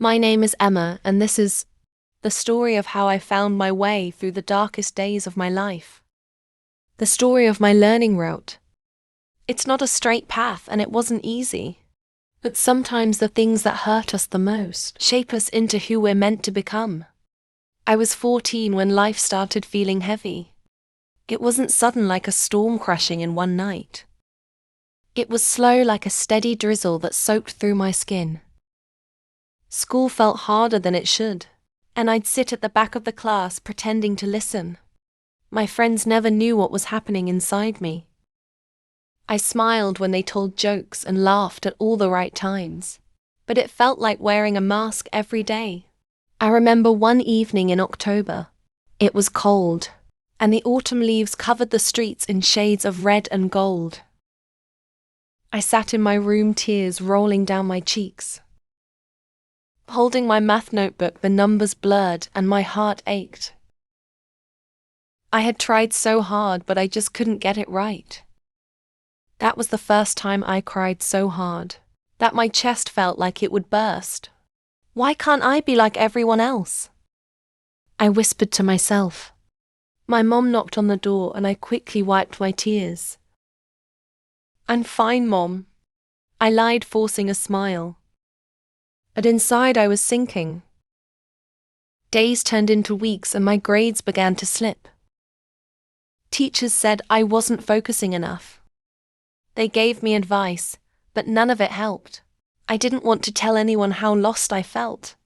My name is Emma, and this is the story of how I found my way through the darkest days of my life. The story of my learning route. It's not a straight path, and it wasn't easy. But sometimes the things that hurt us the most shape us into who we're meant to become. I was 14 when life started feeling heavy. It wasn't sudden like a storm crashing in one night. It was slow like a steady drizzle that soaked through my skin. School felt harder than it should, and I'd sit at the back of the class pretending to listen. My friends never knew what was happening inside me. I smiled when they told jokes and laughed at all the right times, but it felt like wearing a mask every day. I remember one evening in October. It was cold, and the autumn leaves covered the streets in shades of red and gold. I sat in my room, tears rolling down my cheeks. Holding my math notebook, the numbers blurred and my heart ached. I had tried so hard, but I just couldn't get it right. That was the first time I cried so hard that my chest felt like it would burst. Why can't I be like everyone else? I whispered to myself. My mom knocked on the door and I quickly wiped my tears. "I'm fine, Mom," I lied, forcing a smile. But inside I was sinking. Days turned into weeks and my grades began to slip. Teachers said I wasn't focusing enough. They gave me advice, but none of it helped. I didn't want to tell anyone how lost I felt.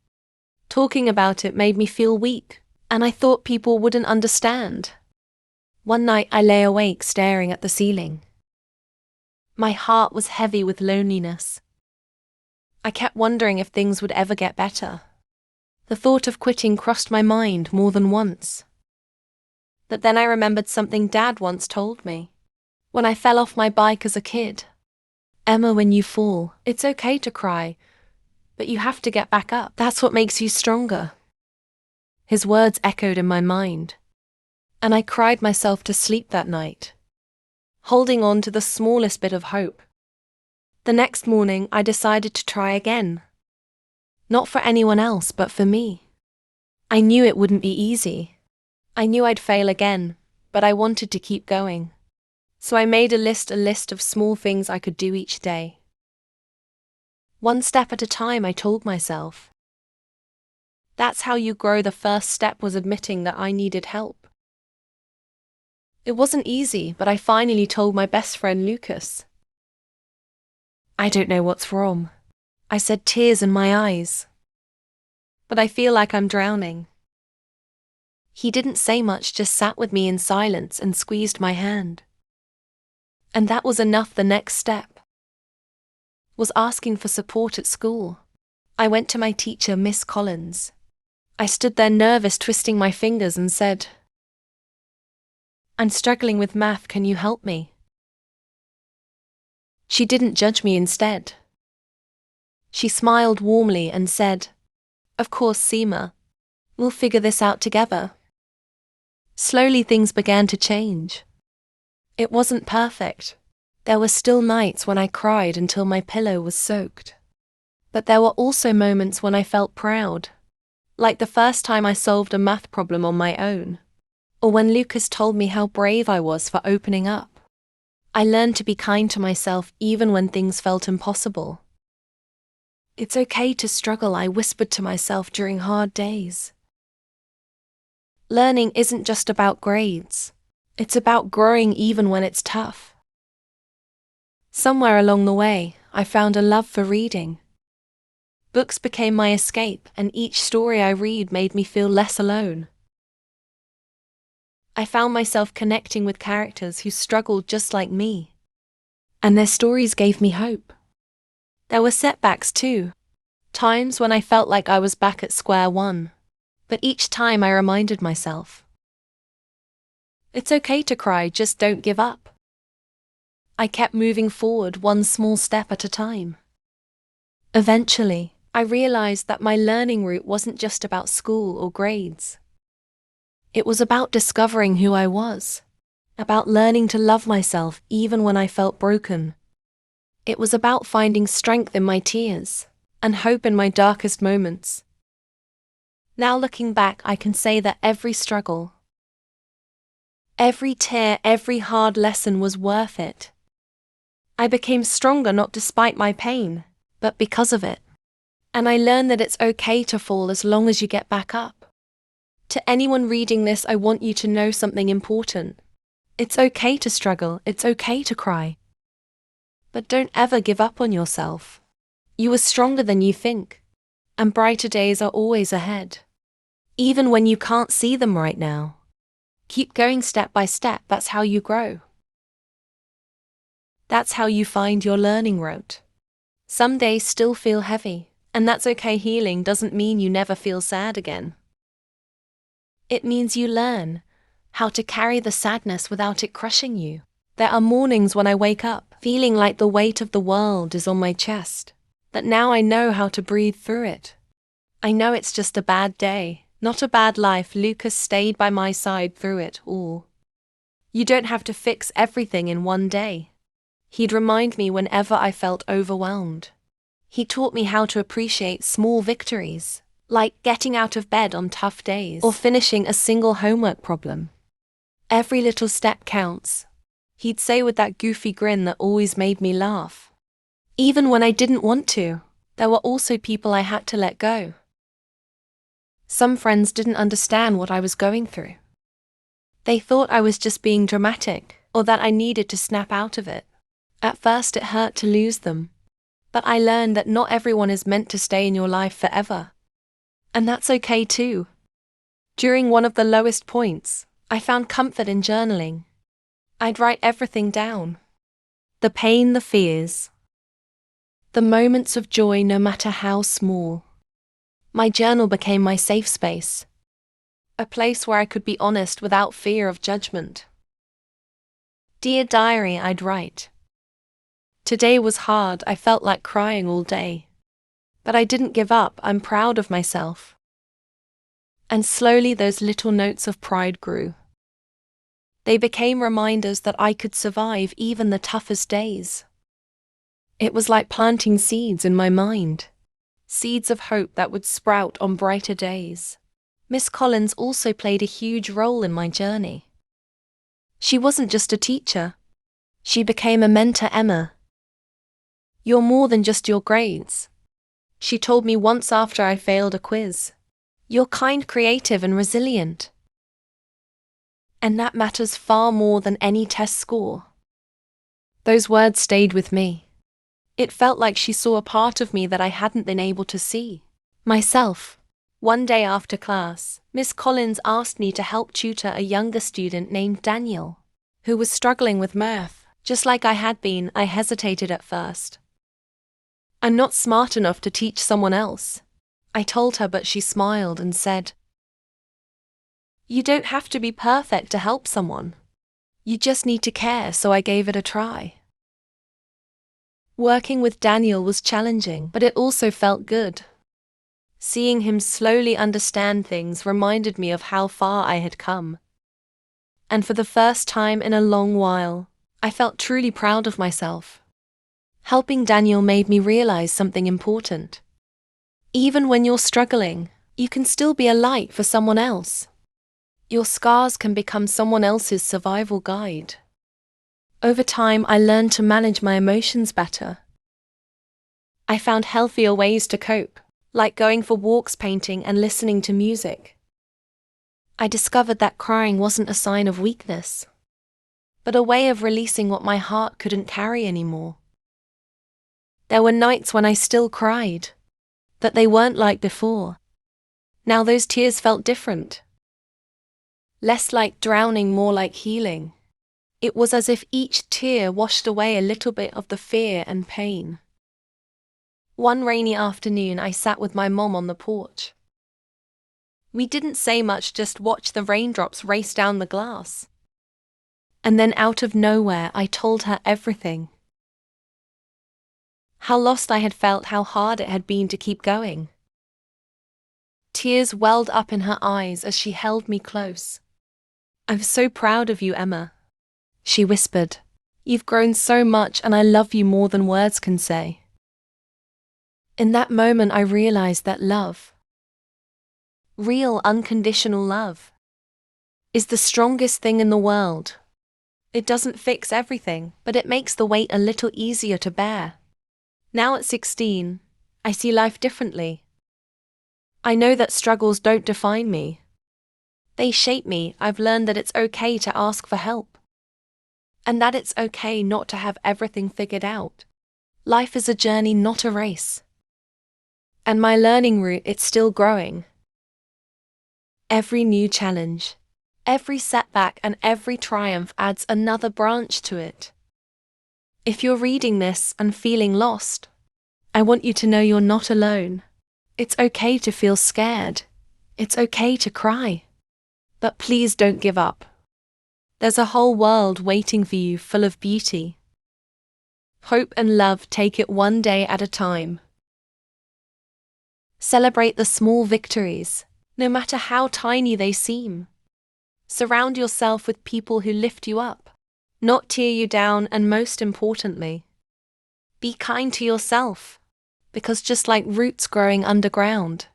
Talking about it made me feel weak, and I thought people wouldn't understand. One night I lay awake staring at the ceiling. My heart was heavy with loneliness. I kept wondering if things would ever get better. The thought of quitting crossed my mind more than once. But then I remembered something Dad once told me. When I fell off my bike as a kid. "Emma, when you fall, it's okay to cry, but you have to get back up. That's what makes you stronger." His words echoed in my mind, and I cried myself to sleep that night, holding on to the smallest bit of hope. The next morning, I decided to try again. Not for anyone else, but for me. I knew it wouldn't be easy. I knew I'd fail again, but I wanted to keep going. So I made a list of small things I could do each day. One step at a time, I told myself. That's how you grow. The first step was admitting that I needed help. It wasn't easy, but I finally told my best friend Lucas. "I don't know what's wrong," I said, tears in my eyes. "But I feel like I'm drowning." He didn't say much, just sat with me in silence and squeezed my hand. And that was enough. The next step was asking for support at school. I went to my teacher, Miss Collins. I stood there nervous, twisting my fingers, and said, "I'm struggling with math, can you help me?" She didn't judge me. Instead, she smiled warmly and said, "Of course, Seema. We'll figure this out together." Slowly things began to change. It wasn't perfect. There were still nights when I cried until my pillow was soaked. But there were also moments when I felt proud, like the first time I solved a math problem on my own, or when Lucas told me how brave I was for opening up. I learned to be kind to myself even when things felt impossible. "It's okay to struggle," I whispered to myself during hard days. Learning isn't just about grades. It's about growing even when it's tough. Somewhere along the way, I found a love for reading. Books became my escape, and each story I read made me feel less alone. I found myself connecting with characters who struggled just like me, and their stories gave me hope. There were setbacks too, times when I felt like I was back at square one, but each time I reminded myself, it's okay to cry, just don't give up. I kept moving forward, one small step at a time. Eventually, I realized that my learning route wasn't just about school or grades. It was about discovering who I was, about learning to love myself even when I felt broken. It was about finding strength in my tears, and hope in my darkest moments. Now looking back, I can say that every struggle, every tear, every hard lesson was worth it. I became stronger not despite my pain, but because of it. And I learned that it's okay to fall as long as you get back up. To anyone reading this, I want you to know something important. It's okay to struggle, it's okay to cry. But don't ever give up on yourself. You are stronger than you think, and brighter days are always ahead. Even when you can't see them right now. Keep going step by step, that's how you grow. That's how you find your learning route. Some days still feel heavy, and that's okay. Healing doesn't mean you never feel sad again. It means you learn how to carry the sadness without it crushing you. There are mornings when I wake up feeling like the weight of the world is on my chest, but now I know how to breathe through it. I know it's just a bad day, not a bad life. Lucas stayed by my side through it all. You don't have to fix everything in one day. He'd remind me whenever I felt overwhelmed. He taught me how to appreciate small victories, like getting out of bed on tough days or finishing a single homework problem. Every little step counts, he'd say with that goofy grin that always made me laugh. Even when I didn't want to, there were also people I had to let go. Some friends didn't understand what I was going through. They thought I was just being dramatic, or that I needed to snap out of it. At first it hurt to lose them, but I learned that not everyone is meant to stay in your life forever. And that's okay too. During one of the lowest points, I found comfort in journaling. I'd write everything down. The pain, the fears, the moments of joy, no matter how small. My journal became my safe space, a place where I could be honest without fear of judgment. Dear diary, I'd write. Today was hard, I felt like crying all day. But I didn't give up, I'm proud of myself. And slowly those little notes of pride grew. They became reminders that I could survive even the toughest days. It was like planting seeds in my mind. Seeds of hope that would sprout on brighter days. Miss Collins also played a huge role in my journey. She wasn't just a teacher. She became a mentor. Emma, you're more than just your grades. She told me once after I failed a quiz. You're kind, creative, and resilient. And that matters far more than any test score. Those words stayed with me. It felt like she saw a part of me that I hadn't been able to see. Myself. One day after class, Miss Collins asked me to help tutor a younger student named Daniel, who was struggling with math. Just like I had been, I hesitated at first. I'm not smart enough to teach someone else, I told her, but she smiled and said, you don't have to be perfect to help someone. You just need to care, so I gave it a try. Working with Daniel was challenging, but it also felt good. Seeing him slowly understand things reminded me of how far I had come. And for the first time in a long while, I felt truly proud of myself. Helping Daniel made me realize something important. Even when you're struggling, you can still be a light for someone else. Your scars can become someone else's survival guide. Over time, I learned to manage my emotions better. I found healthier ways to cope, like going for walks, painting, and listening to music. I discovered that crying wasn't a sign of weakness, but a way of releasing what my heart couldn't carry anymore. There were nights when I still cried, but they weren't like before. Now those tears felt different. Less like drowning, more like healing. It was as if each tear washed away a little bit of the fear and pain. One rainy afternoon, I sat with my mom on the porch. We didn't say much, just watched the raindrops race down the glass. And then out of nowhere, I told her everything. How lost I had felt, how hard it had been to keep going. Tears welled up in her eyes as she held me close. I'm so proud of you, Emma, she whispered. You've grown so much and I love you more than words can say. In that moment, I realized that love, real unconditional love, is the strongest thing in the world. It doesn't fix everything, but it makes the weight a little easier to bear. Now at 16, I see life differently. I know that struggles don't define me. They shape me. I've learned that it's okay to ask for help. And that it's okay not to have everything figured out. Life is a journey, not a race. And my learning route, it's still growing. Every new challenge, every setback, and every triumph adds another branch to it. If you're reading this and feeling lost, I want you to know you're not alone. It's okay to feel scared. It's okay to cry. But please don't give up. There's a whole world waiting for you, full of beauty, hope, and love. Take it one day at a time. Celebrate the small victories, no matter how tiny they seem. Surround yourself with people who lift you up, not tear you down, and most importantly, be kind to yourself, because just like roots growing underground,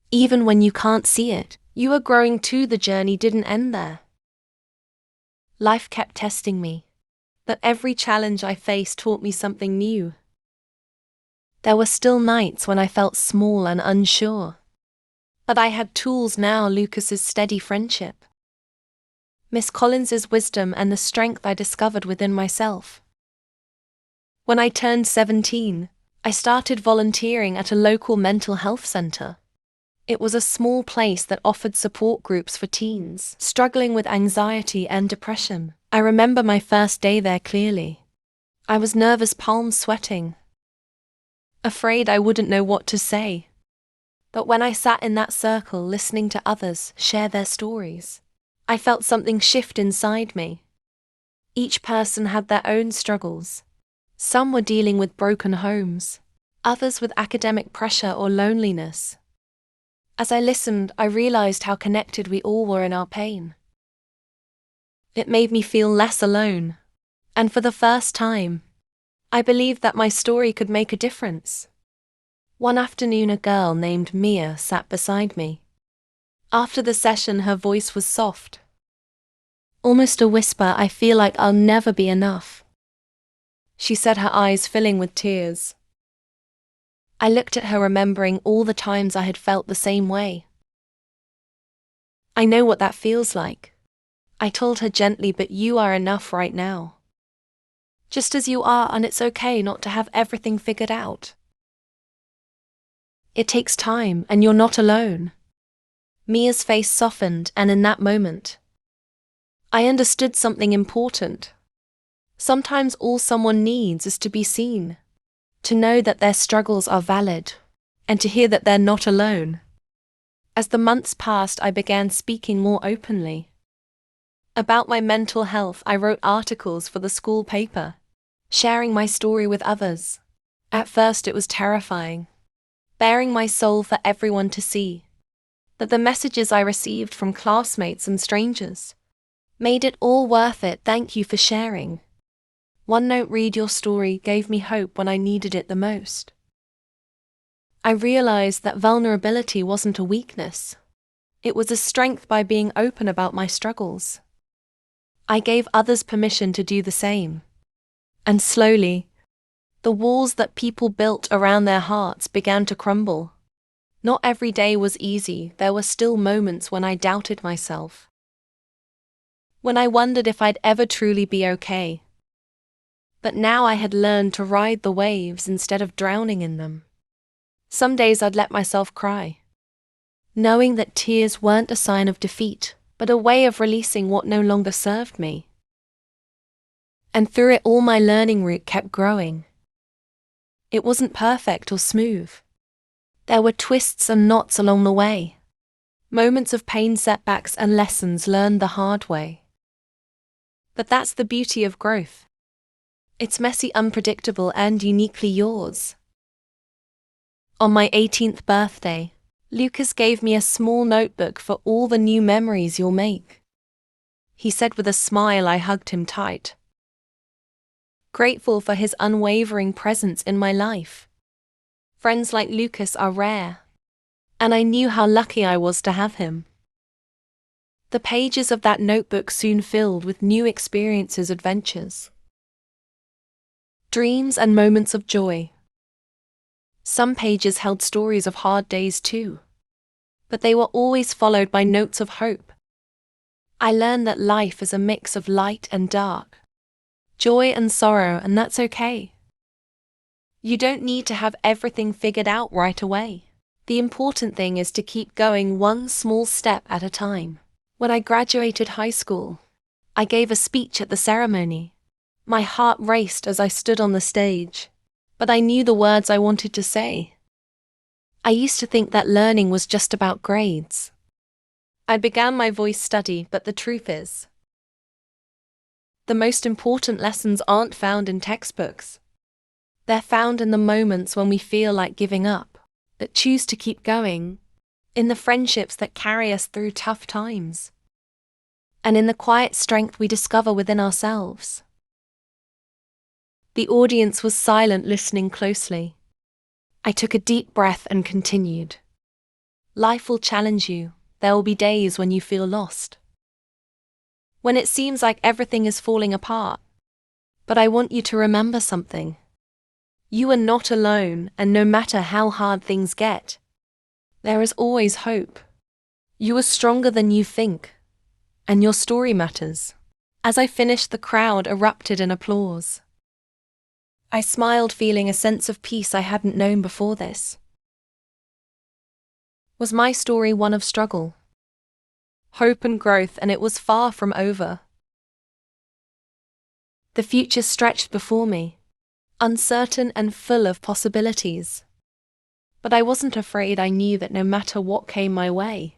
even when you can't see it, you are growing too. The journey didn't end there. Life kept testing me, but every challenge I faced taught me something new. There were still nights when I felt small and unsure, but I had tools now: Lucas's steady friendship, Miss Collins's wisdom, and the strength I discovered within myself. When I turned 17, I started volunteering at a local mental health center. It was a small place that offered support groups for teens struggling with anxiety and depression. I remember my first day there clearly. I was nervous, palms sweating, afraid I wouldn't know what to say. But when I sat in that circle listening to others share their stories, I felt something shift inside me. Each person had their own struggles. Some were dealing with broken homes, others with academic pressure or loneliness. As I listened, I realized how connected we all were in our pain. It made me feel less alone, and for the first time, I believed that my story could make a difference. One afternoon, a girl named Mia sat beside me. After the session, her voice was soft, almost a whisper. "I feel like I'll never be enough," she said, her eyes filling with tears. I looked at her, remembering all the times I had felt the same way. "I know what that feels like," I told her gently, "but you are enough right now, just as you are, and it's okay not to have everything figured out. It takes time, and you're not alone." Mia's face softened, and in that moment, I understood something important. Sometimes all someone needs is to be seen, to know that their struggles are valid, and to hear that they're not alone. As the months passed, I began speaking more openly about my mental health. I wrote articles for the school paper, sharing my story with others. At first it was terrifying, baring my soul for everyone to see. But the messages I received from classmates and strangers made it all worth it. "Thank you for sharing." One note read, "Your story gave me hope when I needed it the most." I realized that vulnerability wasn't a weakness. It was a strength. By being open about my struggles, I gave others permission to do the same. And slowly, the walls that people built around their hearts began to crumble. Not every day was easy. There were still moments when I doubted myself, when I wondered if I'd ever truly be okay. But now I had learned to ride the waves instead of drowning in them. Some days I'd let myself cry, knowing that tears weren't a sign of defeat, but a way of releasing what no longer served me. And through it all, my learning route kept growing. It wasn't perfect or smooth. There were twists and knots along the way, moments of pain, setbacks, and lessons learned the hard way. But that's the beauty of growth. It's messy, unpredictable, and uniquely yours. On my 18th birthday, Lucas gave me a small notebook for all the new memories you'll make. He said with a smile. I hugged him tight, grateful for his unwavering presence in my life. Friends like Lucas are rare, and I knew how lucky I was to have him. The pages of that notebook soon filled with new experiences, adventures, dreams, and moments of joy. Some pages held stories of hard days too, but they were always followed by notes of hope. I learned that life is a mix of light and dark, joy and sorrow, and that's okay. You don't need to have everything figured out right away. The important thing is to keep going one small step at a time. When I graduated high school, I gave a speech at the ceremony. My heart raced as I stood on the stage, but I knew the words I wanted to say. I used to think that learning was just about grades. I began my voice study, but the truth is, the most important lessons aren't found in textbooks. They're found in the moments when we feel like giving up, but choose to keep going, in the friendships that carry us through tough times, and in the quiet strength we discover within ourselves. The audience was silent, listening closely. I took a deep breath and continued. Life will challenge you. There will be days when you feel lost, when it seems like everything is falling apart. But I want you to remember something. You are not alone, and no matter how hard things get, there is always hope. You are stronger than you think, and your story matters. As I finished, the crowd erupted in applause. I smiled, feeling a sense of peace I hadn't known before this. Was my story one of struggle, hope, and growth? And it was far from over. The future stretched before me, uncertain and full of possibilities. But I wasn't afraid. I knew that no matter what came my way,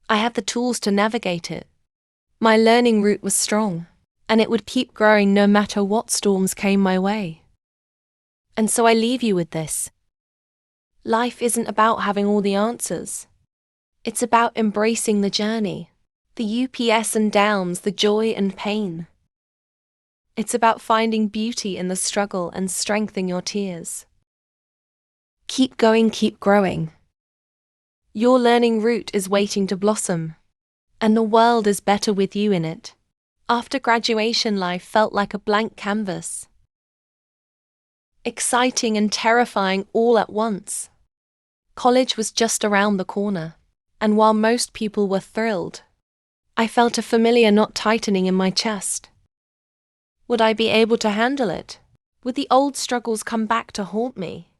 I had the tools to navigate it. My learning route was strong, and it would keep growing no matter what storms came my way. And so I leave you with this. Life isn't about having all the answers. It's about embracing the journey, the ups and downs, the joy and pain. It's about finding beauty in the struggle and strength in your tears. Keep going, keep growing. Your learning route is waiting to blossom, and the world is better with you in it. After graduation, life felt like a blank canvas. Exciting and terrifying all at once. College was just around the corner, and while most people were thrilled, I felt a familiar knot tightening in my chest. Would I be able to handle it? Would the old struggles come back to haunt me?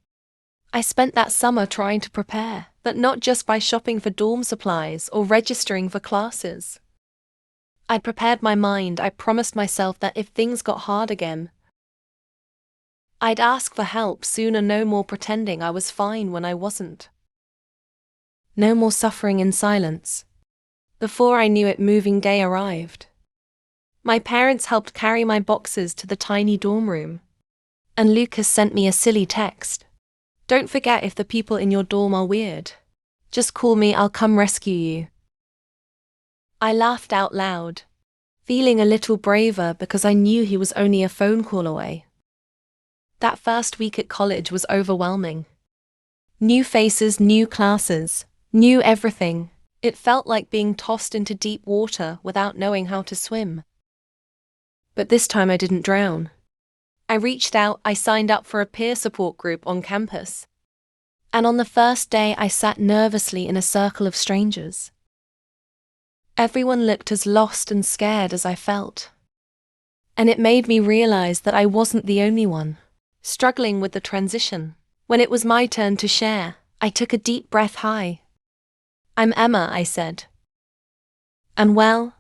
I spent that summer trying to prepare, but not just by shopping for dorm supplies or registering for classes. I'd prepared my mind. I promised myself that if things got hard again, I'd ask for help sooner. No more pretending I was fine when I wasn't. No more suffering in silence. Before I knew it, moving day arrived. My parents helped carry my boxes to the tiny dorm room, and Lucas sent me a silly text. Don't forget, if the people in your dorm are weird, just call me, I'll come rescue you. I laughed out loud, feeling a little braver because I knew he was only a phone call away. That first week at college was overwhelming. New faces, new classes, new everything. It felt like being tossed into deep water without knowing how to swim. But this time I didn't drown. I reached out. I signed up for a peer support group on campus. And on the first day, I sat nervously in a circle of strangers. Everyone looked as lost and scared as I felt. And it made me realize that I wasn't the only one struggling with the transition. When it was my turn to share, I took a deep breath. Hi, I'm Emma, I said. And well,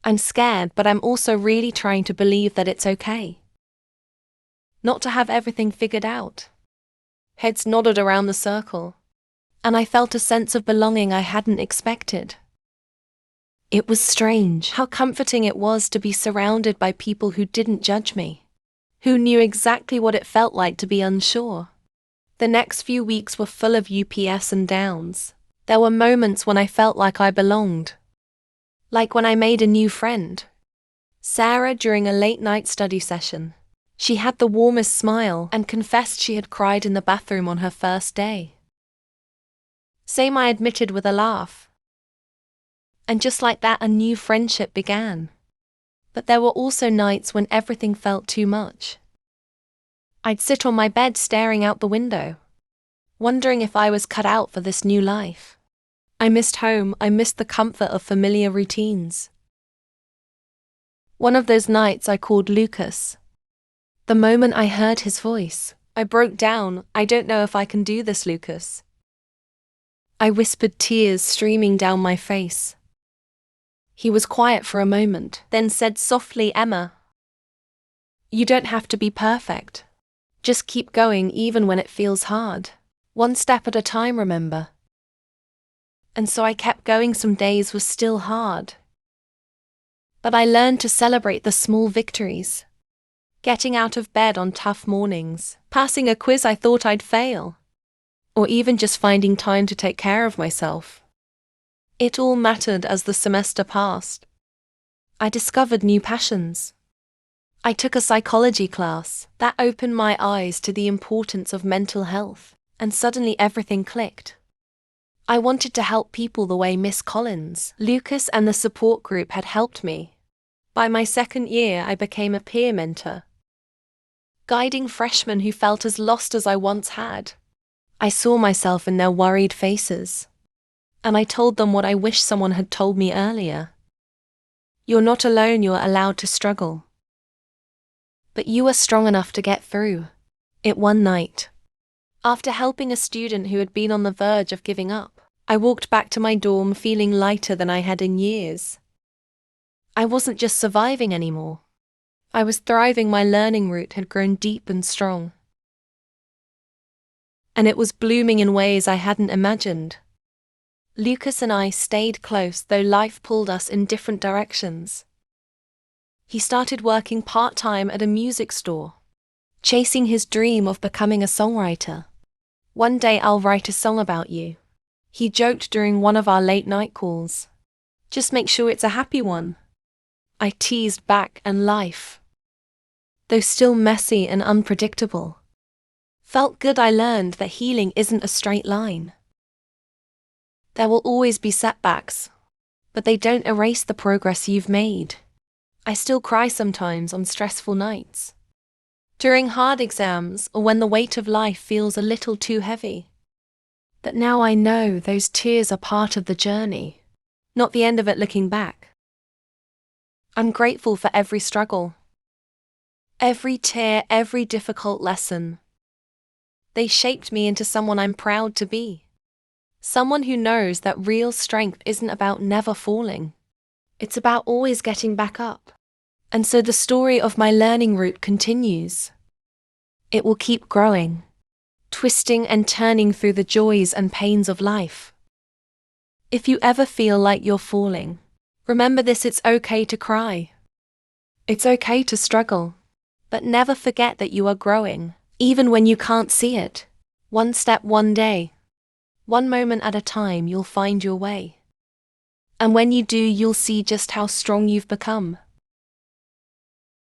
I'm scared, but I'm also really trying to believe that it's okay not to have everything figured out. Heads nodded around the circle, and I felt a sense of belonging I hadn't expected. It was strange how comforting it was to be surrounded by people who didn't judge me, who knew exactly what it felt like to be unsure. The next few weeks were full of ups and downs. There were moments when I felt like I belonged. Like when I made a new friend, Sarah, during a late-night study session. She had the warmest smile and confessed she had cried in the bathroom on her first day. Same, I admitted with a laugh. And just like that, a new friendship began. But there were also nights when everything felt too much. I'd sit on my bed staring out the window, wondering if I was cut out for this new life. I missed home, I missed the comfort of familiar routines. One of those nights I called Lucas. The moment I heard his voice, I broke down. I don't know if I can do this, Lucas. I whispered, tears streaming down my face. He was quiet for a moment, then said softly, Emma, you don't have to be perfect. Just keep going even when it feels hard. One step at a time, remember. And so I kept going. Some days were still hard. But I learned to celebrate the small victories. Getting out of bed on tough mornings, passing a quiz I thought I'd fail, or even just finding time to take care of myself. It all mattered as the semester passed. I discovered new passions. I took a psychology class that opened my eyes to the importance of mental health, and suddenly everything clicked. I wanted to help people the way Miss Collins, Lucas, and the support group had helped me. By my second year, I became a peer mentor, guiding freshmen who felt as lost as I once had. I saw myself in their worried faces, and I told them what I wish someone had told me earlier. You're not alone, you're allowed to struggle. But you are strong enough to get through it. One night, after helping a student who had been on the verge of giving up, I walked back to my dorm feeling lighter than I had in years. I wasn't just surviving anymore. I was thriving. My learning root had grown deep and strong. And it was blooming in ways I hadn't imagined. Lucas and I stayed close, though life pulled us in different directions. He started working part-time at a music store, chasing his dream of becoming a songwriter. One day I'll write a song about you, he joked during one of our late-night calls. Just make sure it's a happy one, I teased back, and life, though still messy and unpredictable, felt good. I learned that healing isn't a straight line. There will always be setbacks, but they don't erase the progress you've made. I still cry sometimes on stressful nights, during hard exams, or when the weight of life feels a little too heavy. But now I know those tears are part of the journey, not the end of it. Looking back, I'm grateful for every struggle, every tear, every difficult lesson. They shaped me into someone I'm proud to be. Someone who knows that real strength isn't about never falling. It's about always getting back up. And so the story of my learning route continues. It will keep growing, twisting and turning through the joys and pains of life. If you ever feel like you're falling, remember this: it's okay to cry. It's okay to struggle. But never forget that you are growing, even when you can't see it. One step, one day, one moment at a time, you'll find your way. And when you do, you'll see just how strong you've become.